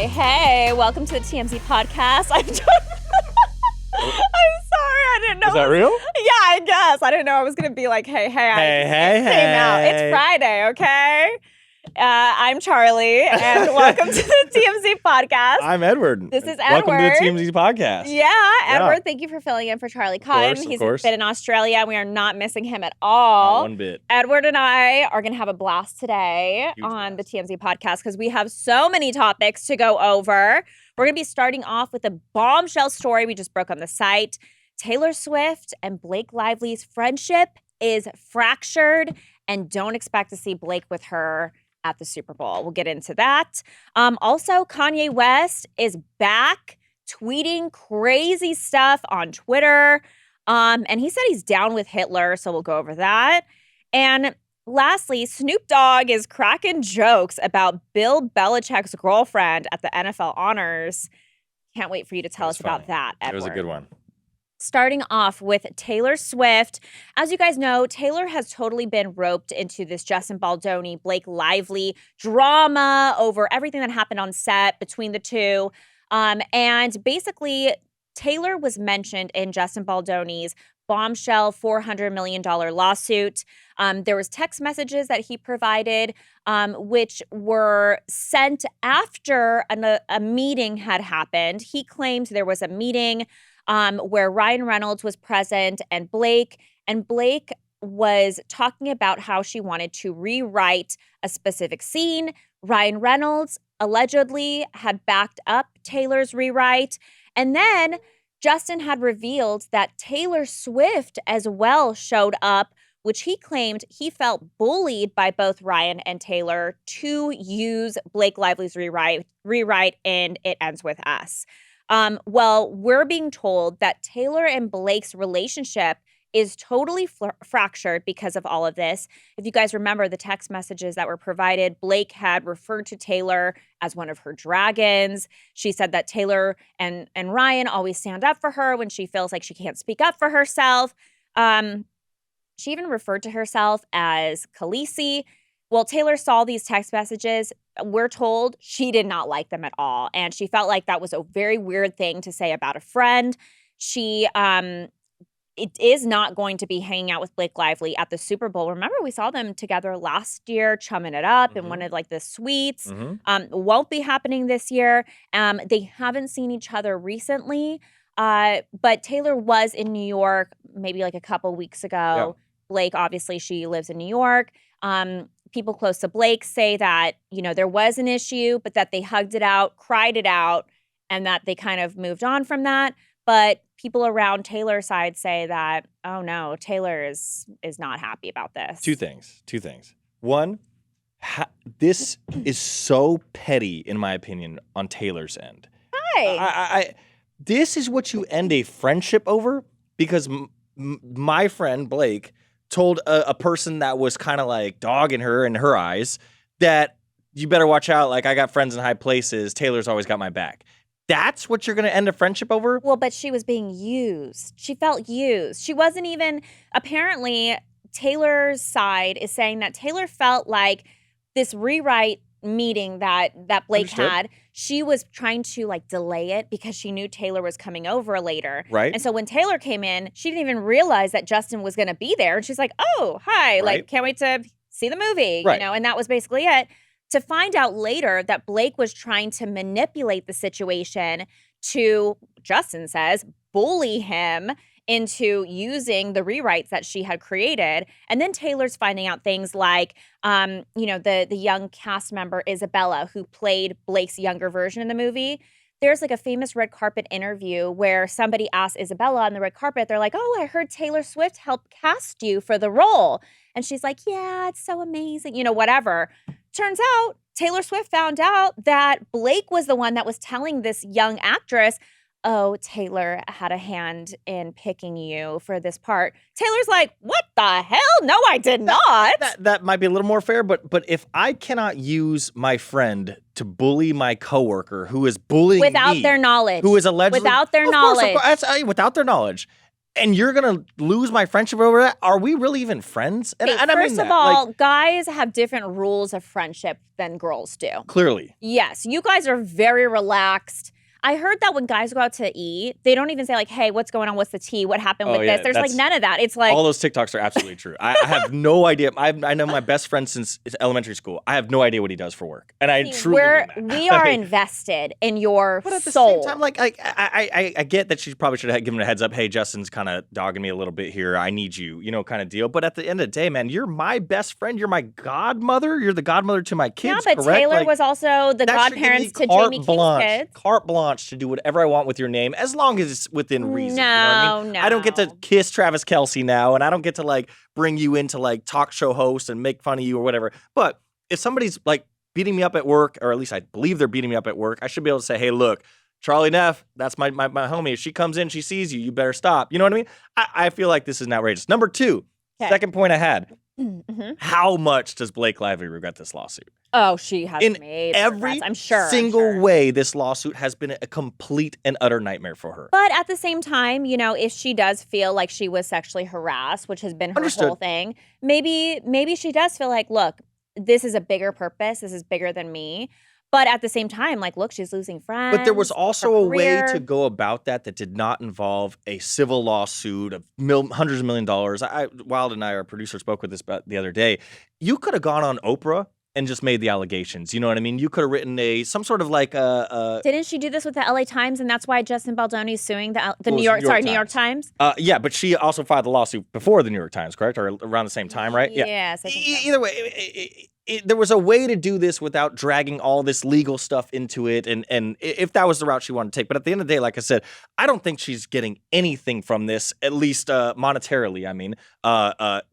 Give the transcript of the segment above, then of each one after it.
Hey, welcome to the TMZ podcast. I'm sorry, I didn't know. Is that real? Yeah, I guess. I didn't know I was going to be like, hey. Hey, hey. It's Friday, okay? I'm Charlie, and welcome to the TMZ podcast. I'm Edward. This is Edward. Welcome to the TMZ podcast. Yeah, Edward, thank you for filling in for Charlie Cotton. He's been in Australia, and we are not missing him at all. Not one bit. Edward and I are going to have a blast today on the TMZ podcast because we have so many topics to go over. We're going to be starting off with a bombshell story we just broke on the site. Taylor Swift and Blake Lively's friendship is fractured, and don't expect to see Blake with her at the Super Bowl. We'll get into that. Also, Kanye West is back tweeting crazy stuff on Twitter. And he said he's down with Hitler, so we'll go over that. And lastly, Snoop Dogg is cracking jokes about Bill Belichick's girlfriend at the NFL honors. Can't wait for you to tell us about that, Edward. It was a good one. Starting off with Taylor Swift. As you guys know, Taylor has totally been roped into this Justin Baldoni, Blake Lively drama over everything that happened on set between the two. And basically, Taylor was mentioned in Justin Baldoni's bombshell $400 million lawsuit. There was text messages that he provided, which were sent after a meeting had happened. He claimed there was a meeting where Ryan Reynolds was present and Blake was talking about how she wanted to rewrite a specific scene. Ryan Reynolds allegedly had backed up Taylor's rewrite. And then Justin had revealed that Taylor Swift as well showed up, which he claimed he felt bullied by both Ryan and Taylor to use Blake Lively's rewrite in It Ends With Us. Well, we're being told that Taylor and Blake's relationship is totally fractured because of all of this. If you guys remember the text messages that were provided, Blake had referred to Taylor as one of her dragons. She said that Taylor and Ryan always stand up for her when she feels like she can't speak up for herself. She even referred to herself as Khaleesi. Well, Taylor saw these text messages. We're told she did not like them at all. And she felt like that was a very weird thing to say about a friend. She it is not going to be hanging out with Blake Lively at the Super Bowl. Remember, we saw them together last year, chumming it up in one of like the suites. Won't be happening this year. They haven't seen each other recently. But Taylor was in New York maybe like a couple weeks ago. Yeah. Blake, obviously, she lives in New York. People close to Blake say that, you know, there was an issue, but that they hugged it out, cried it out, and that they kind of moved on from that. But people around Taylor's side say that, oh no, Taylor is not happy about this. Two things. One, this is so petty, in my opinion, on Taylor's end. Hi. This is what you end a friendship over? Because my friend, Blake, told a person that was kind of like dogging her in her eyes that you better watch out. Like, I got friends in high places. Taylor's always got my back. That's what you're going to end a friendship over? Well, but she was being used. She felt used. She wasn't even, apparently, Taylor's side is saying that Taylor felt like this rewrite meeting that Blake had, she was trying to like delay it because she knew Taylor was coming over later. Right. And so when Taylor came in, she didn't even realize that Justin was going to be there. And she's like, oh, hi, right. Like, can't wait to see the movie, right. You know, and that was basically it. To find out later that Blake was trying to manipulate the situation to, Justin says, bully him into using the rewrites that she had created. And then Taylor's finding out things like, you know, the young cast member Isabella, who played Blake's younger version in the movie. There's like a famous red carpet interview where somebody asked Isabella on the red carpet, they're like, oh, I heard Taylor Swift helped cast you for the role. And she's like, yeah, it's so amazing, you know, whatever. Turns out Taylor Swift found out that Blake was the one that was telling this young actress, oh, Taylor had a hand in picking you for this part. Taylor's like, what the hell? No, I did not. That might be a little more fair, but if I cannot use my friend to bully my coworker who is bullying without me, their knowledge, who is allegedly without their knowledge, without their knowledge, and you're gonna lose my friendship over that? Are we really even friends? And, Okay, and I mean first of that, all, like, guys have different rules of friendship than girls do. clearly. Yes, you guys are very relaxed. I heard that when guys go out to eat, they don't even say like, "Hey, what's going on? What's the tea? What happened with this?" There's like none of that. It's like all those TikToks are absolutely true. I have no idea. I know my best friend since elementary school. I have no idea what he does for work, and I truly mean that. we are invested in your But at the soul. same time, like I get that she probably should have given a heads up. Hey, Justin's kind of dogging me a little bit here. I need you, kind of deal. But at the end of the day, man, you're my best friend. You're my godmother. You're the godmother to my kids. Yeah, but correct? Taylor Like, was also the that should give godparents me to carte Jamie King's blanche, kids. Carte blanche to do whatever I want with your name, as long as it's within reason. No, you know what I mean? I don't get to no. kiss Travis Kelce now, and I don't get to like bring you into like talk show hosts and make fun of you or whatever. But if somebody's like beating me up at work, or at least I believe they're beating me up at work, I should be able to say, hey, look, Charlie Neff, that's my homie. If she comes in, she sees you, you better stop. You know what I mean? I feel like this is outrageous. Number two, second point I had. Mm-hmm. How much does Blake Lively regret this lawsuit? Oh, she has In made every regrets, I'm sure. single way, this lawsuit has been a complete and utter nightmare for her. But at the same time, if she does feel like she was sexually harassed, which has been her whole thing, maybe she does feel like, look, this is a bigger purpose. This is bigger than me. But at the same time, like, look, she's losing friends. But there was also a way to go about that did not involve a civil lawsuit of hundreds of $1 million. Wild and I, our producer, spoke with this the other day. You could have gone on Oprah and just made the allegations. You know what I mean? You could have written some sort of like Didn't she do this with the LA Times, and that's why Justin Baldoni is suing the New York Times? Yeah, but she also filed the lawsuit before the New York Times, correct? Or around the same time, right? Yes, I think so. Either way, there was a way to do this without dragging all this legal stuff into it, and if that was the route she wanted to take. But at the end of the day, like I said, I don't think she's getting anything from this, at least monetarily. I mean,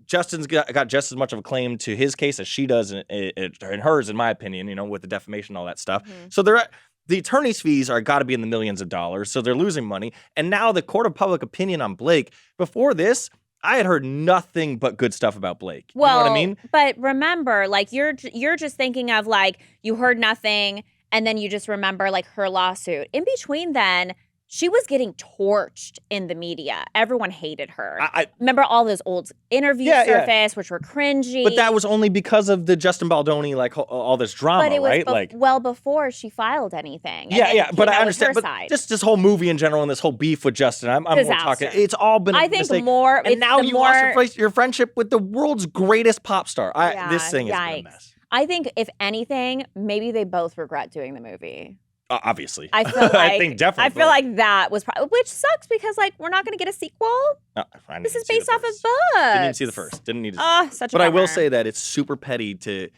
Justin's got just as much of a claim to his case as she does in hers, in my opinion, with the defamation and all that stuff. Mm-hmm. So the attorney's fees are got to be in the millions of dollars, so they're losing money. And now the court of public opinion on Blake, before this, I had heard nothing but good stuff about Blake. You know what I mean? But remember, like, you're just thinking of, like, you heard nothing, and then you just remember, like, her lawsuit. In between then, she was getting torched in the media. Everyone hated her. I remember all those old interviews surfaced, which were cringy. But that was only because of the Justin Baldoni, like, all this drama, but it was right? well before she filed anything. But I understand. But just this whole movie in general and this whole beef with Justin, I'm more talking. It's all been a mistake. More. And now you lost your friendship with the world's greatest pop star. This thing is a mess. I think, if anything, maybe they both regret doing the movie. Obviously. I feel like, I think definitely. I feel like that was which sucks because, like, we're not going to get a sequel. No, this is based off of books. Didn't even see the first. Didn't need to. Such a But bummer. I will say that it's super petty to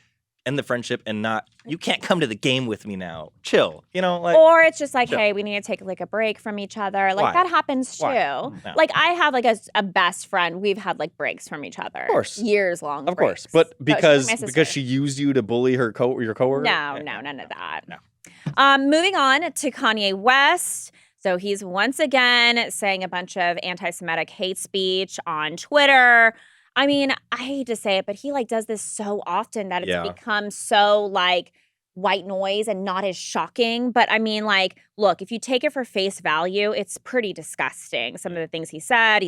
end the friendship and not, you can't come to the game with me now. Chill. Or it's just like, hey, we need to take like a break from each other. Like, that happens too. No. Like, I have like a best friend. We've had like breaks from each other. Of course. Years long. Of course. But because she used you to bully your coworker? No, none of that. No. Moving on to Kanye West. So he's once again saying a bunch of anti-Semitic hate speech on Twitter. I mean, I hate to say it, but he like does this so often that it's become so like white noise and not as shocking. But I mean, like, look, if you take it for face value, it's pretty disgusting. Some of the things he said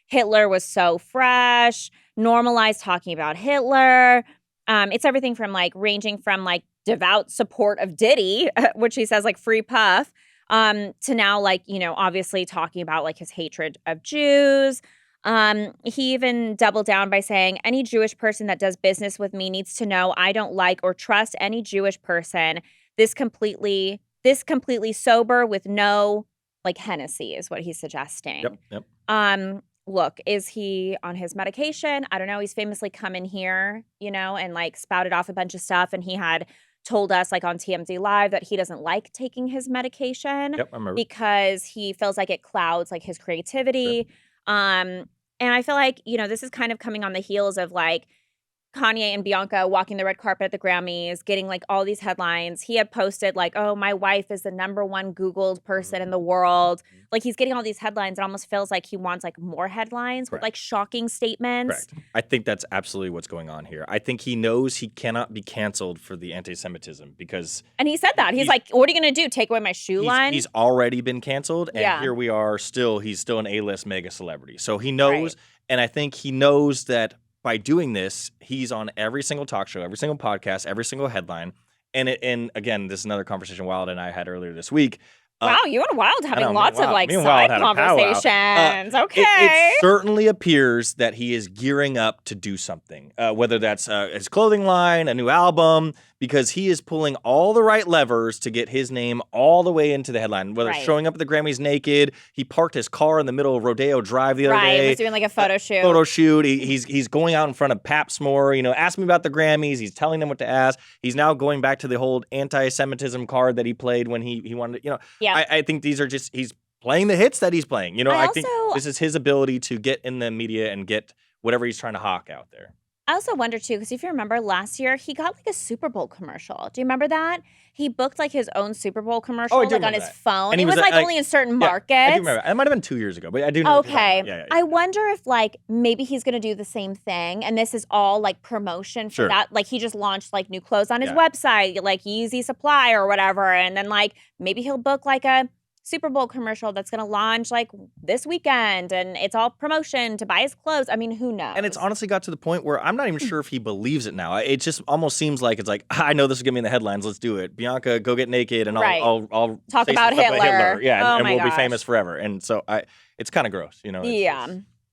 Hitler was so fresh, normalized talking about Hitler. It's everything from like ranging from like devout support of Diddy, which he says like free Puff, to now like, obviously talking about like his hatred of Jews. He even doubled down by saying, any Jewish person that does business with me needs to know I don't like or trust any Jewish person. This completely sober with no like Hennessy is what he's suggesting. Yep. Look, is he on his medication? I don't know. He's famously come in here, and like spouted off a bunch of stuff. And he had told us like on TMZ Live that he doesn't like taking his medication because he feels like it clouds like his creativity. Sure. And I feel like, this is kind of coming on the heels of like Kanye and Bianca walking the red carpet at the Grammys, getting like all these headlines. He had posted like, "Oh, my wife is the #1 Googled person in the world." Like he's getting all these headlines. It almost feels like he wants like more headlines with like shocking statements. Correct. I think that's absolutely what's going on here. I think he knows he cannot be canceled for the anti-Semitism because. And he said that. He's like, "What are you going to do? Take away my shoe line?" He's already been canceled, and here we are still. He's still an A-list mega celebrity. So he knows, and I think he knows that by doing this, he's on every single talk show, every single podcast, every single headline. And again, this is another conversation Wild and I had earlier this week. Wow, you and Wild having lots of like side conversations. Okay. It certainly appears that he is gearing up to do something, whether that's his clothing line, a new album, because he is pulling all the right levers to get his name all the way into the headline, whether it's showing up at the Grammys naked. He parked his car in the middle of Rodeo Drive the other day. He was doing like a photo shoot. He's going out in front of Pap S'more, ask me about the Grammys. He's telling them what to ask. He's now going back to the whole anti-Semitism card that he played when he wanted to, I think these are just, he's playing the hits that he's playing. I think this is his ability to get in the media and get whatever he's trying to hawk out there. I also wonder, too, because if you remember last year, he got like a Super Bowl commercial. Do you remember that? He booked like his own Super Bowl commercial on his phone. And it was like only in certain markets. I do remember. It might have been 2 years ago, but I do know. Okay. Yeah. I wonder if like maybe he's going to do the same thing. And this is all like promotion for that. Like he just launched like new clothes on his website, like Yeezy Supply or whatever. And then like maybe he'll book like a Super Bowl commercial that's going to launch like this weekend, and it's all promotion to buy his clothes. I mean, who knows? And it's honestly got to the point where I'm not even sure if he believes it now. It just almost seems like it's like, I know this is going to be in the headlines. Let's do it. Bianca, go get naked, and I'll talk about Hitler. Yeah, and we'll be famous forever. And so it's kind of gross,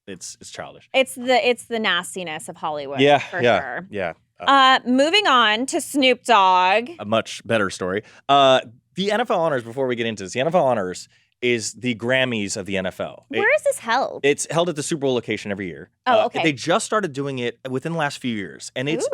It's childish. It's the nastiness of Hollywood. For sure. Yeah. Moving on to Snoop Dogg. A much better story. The NFL Honors, before we get into this, the NFL Honors is the Grammys of the NFL. Where is this held? It's held at the Super Bowl location every year. Oh, okay. They just started doing it within the last few years, and it's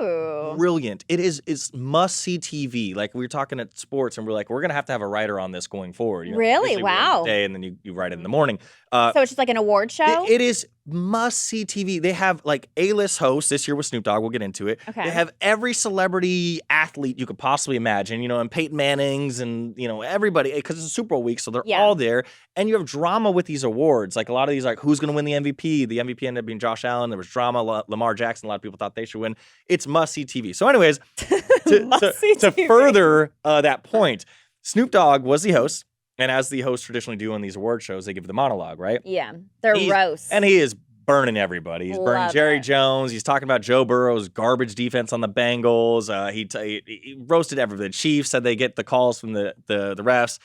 brilliant. It's must-see TV. Like, we were talking at sports, and we're like, we're going to have a writer on this going forward. Really? Wow. Day, and then you write it in the morning. So it's just like an award show? It is must-see TV. They have, like, A-list hosts. This year with Snoop Dogg. We'll get into it. Okay. They have every celebrity athlete you could possibly imagine, and Peyton Manning's and, everybody, because it's a Super Bowl week, so they're all there. And you have drama with these awards. Like, a lot of these, like, who's going to win the MVP? The MVP ended up being Josh Allen. There was drama. Lamar Jackson, a lot of people thought they should win. It's must-see TV. So anyways, to further that point, Snoop Dogg was the host. And as the hosts traditionally do on these award shows, they give the monologue, right? Yeah, they're roast. And he is burning everybody. He's burning Jerry Jones. He's talking about Joe Burrow's garbage defense on the Bengals. He roasted everybody. The Chiefs said they get the calls from the refs.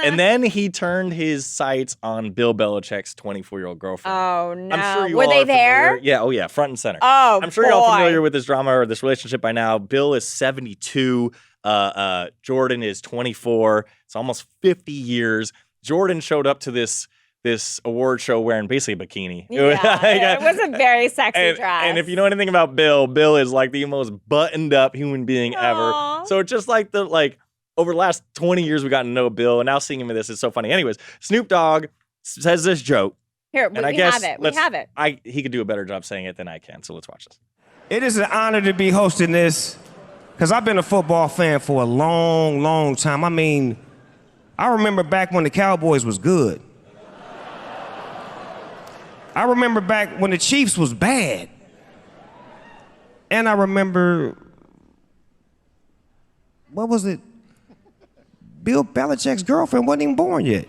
And then he turned his sights on Bill Belichick's 24-year-old girlfriend. Oh, no. I'm sure Were they there? Yeah, front and center. Oh, I'm sure you're all familiar with this drama or this relationship by now. Bill is 72. Jordan is 24. It's almost 50 years. Jordan showed up to this award show wearing basically a bikini. Yeah, it was a very sexy dress. And if you know anything about Bill is like the most buttoned up human being ever. So it's just like over the last 20 years, we've gotten to know Bill, and now seeing him in this is so funny. Anyways, Snoop Dogg says this joke. Here, we have it. He could do a better job saying it than I can, so let's watch this. It is an honor to be hosting this, because I've been a football fan for a long, long time. I mean, I remember back when the Cowboys was good. I remember back when the Chiefs was bad. And I remember, what was it? Bill Belichick's girlfriend wasn't even born yet.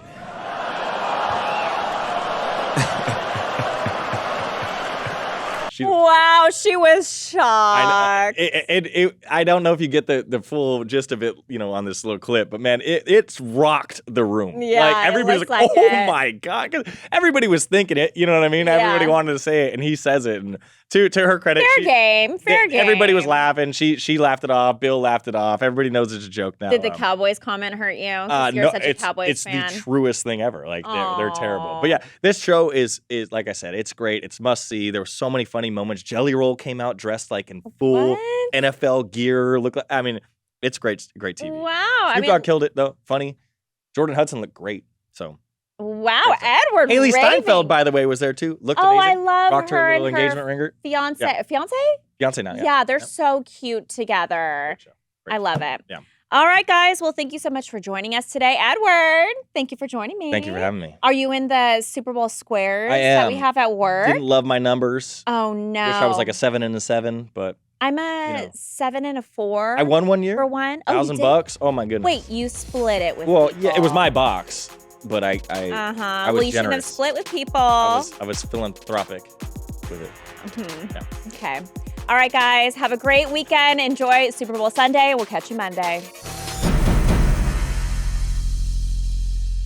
Wow, she was shocked. I don't know if you get the full gist of it, on this little clip, but man, it's rocked the room. Yeah, like everybody's like, oh my God. 'Cause everybody was thinking it, you know what I mean? Yeah. Everybody wanted to say it, and he says it. And to her credit, fair game. Everybody was laughing. She laughed it off. Bill laughed it off. Everybody knows it's a joke now. Did the Cowboys comment hurt you? You're such a Cowboys fan. It's the truest thing ever. Like they're terrible. But yeah, this show is like I said, it's great. It's must see. There were so many funny moments. Jelly Roll came out dressed like in full NFL gear. It's great TV. Wow. Snoop Dogg killed it though. Funny. Jordan Hudson looked great. So. Wow, Edward Haley Steinfeld, by the way, was there too. Looked amazing. I love Rocked her little and engagement her ringer. Fiance? Beyonce now. Yeah, they're so cute together. Great show. Great I love it. Yeah. All right, guys. Well, thank you so much for joining us today. Edward, thank you for joining me. Thank you for having me. Are you in the Super Bowl squares I am. that we have at work? Didn't love my numbers. Oh, no. Wish I was like a 7 and a 7, but I'm a 7 and a 4. I won one year. For one. Oh, you did? $1,000. Oh my goodness. Wait, you split it with Well, people. yeah, it was my box, but I Uh-huh. was Well, you should have generous. split with people. I was philanthropic with it. Yeah. Okay. All right, guys. Have a great weekend. Enjoy Super Bowl Sunday. We'll catch you Monday.